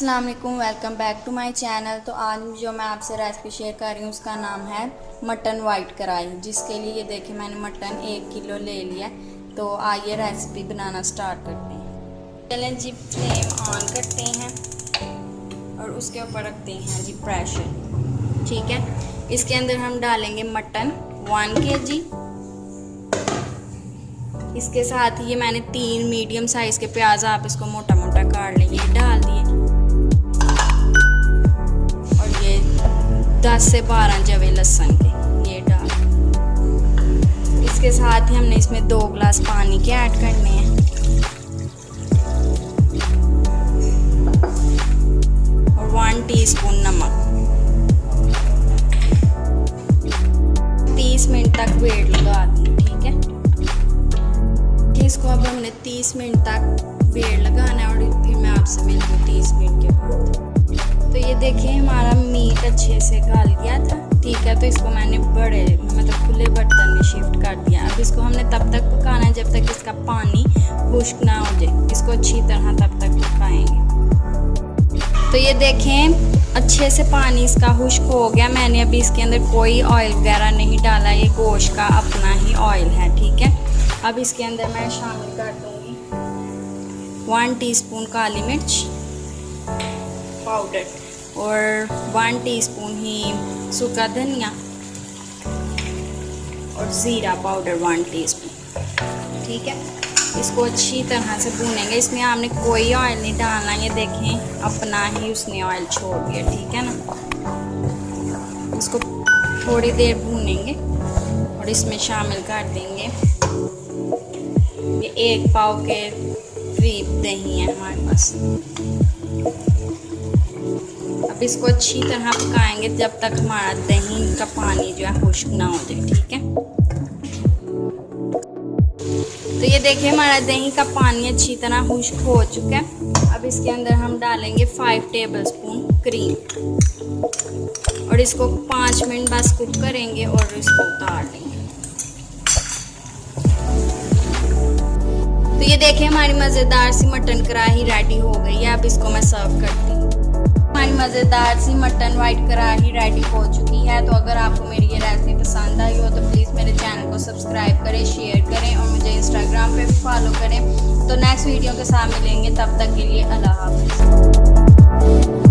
अस्सलाम वालेकुम, welcome back to my channel. तो आज जो मैं आपसे रेसिपी शेयर कर रही हूँ उसका नाम है मटन वाइट कढ़ाई, जिसके लिए देखिए मैंने मटन 1 किलो ले लिया। तो आइए रेसिपी बनाना स्टार्ट करते हैं। चलें जी, फ्लेम ऑन करते हैं और उसके ऊपर रखते हैं जी प्रेशर। ठीक है, इसके अंदर हम डालेंगे मटन 1 kg। इसके साथ ही ये मैंने 3 मीडियम साइज़ के प्याज, आप इसको मोटा मोटा काट लेंगे, डाल दिए। और ये 10 से 12 जवे लहसुन के ये डाल। इसके साथ ही हमने इसमें 2 गिलास पानी के ऐड करने हैं। और 1 टीस्पून नमक। 30 मिनट तक वेट लगा दी। ठीक है, इसको अब हमने 30 मिनट तक वेट लगाना है और फिर मैं आपसे मिलती हूँ 30 मिनट के बाद। तो ये देखिए हमारा मीट अच्छे से गल गया था। ठीक है, तो इसको मैंने बड़े मतलब खुले बर्तन में शिफ्ट कर दिया। अब इसको हमने तब तक पकाना है जब तक इसका पानी खुश्क ना हो जाए। इसको अच्छी तरह तब तक पकाएंगे। तो ये देखें अच्छे से पानी इसका खुश्क हो गया। मैंने अभी इसके अंदर कोई ऑयल वगैरह नहीं डाला, ये गोश्त का अपना ही ऑयल है। ठीक है, अब इसके अंदर मैं शामिल कर दूंगी 1 टीस्पून काली मिर्च पाउडर और 1 टीस्पून ही सूखा धनिया और ज़ीरा पाउडर 1 टीस्पून। ठीक है, इसको अच्छी तरह से भूनेंगे। इसमें आपने कोई ऑयल नहीं डालना, ये देखें अपना ही उसने ऑयल छोड़ दिया। ठीक है ना, इसको थोड़ी देर भूनेंगे और इसमें शामिल कर देंगे ये 1 पाव के करीब दही है हमारे पास। अब इसको अच्छी तरह पकाएंगे जब तक हमारा दही का पानी जो है खुश्क ना हो जाए। ठीक है, तो ये देखिए हमारा दही का पानी अच्छी तरह खुश्क हो चुका है। अब इसके अंदर हम डालेंगे 5 टेबलस्पून क्रीम और इसको 5 मिनट बस कुक करेंगे और इसको उतार लेंगे। तो ये देखिए हमारी मज़ेदार सी मटन कढ़ाई रेडी हो गई है। अब इसको मैं सर्व करती हूँ। हमारी मज़ेदार सी मटन वाइट कढ़ाई रेडी हो चुकी है। तो अगर आपको मेरी ये रेसिपी पसंद आई हो तो प्लीज़ मेरे चैनल को सब्सक्राइब करें, शेयर करें और मुझे इंस्टाग्राम पे फॉलो करें। तो नेक्स्ट वीडियो के साथ मिलेंगे, तब तक के लिए अल्लाह हाफ़िज़।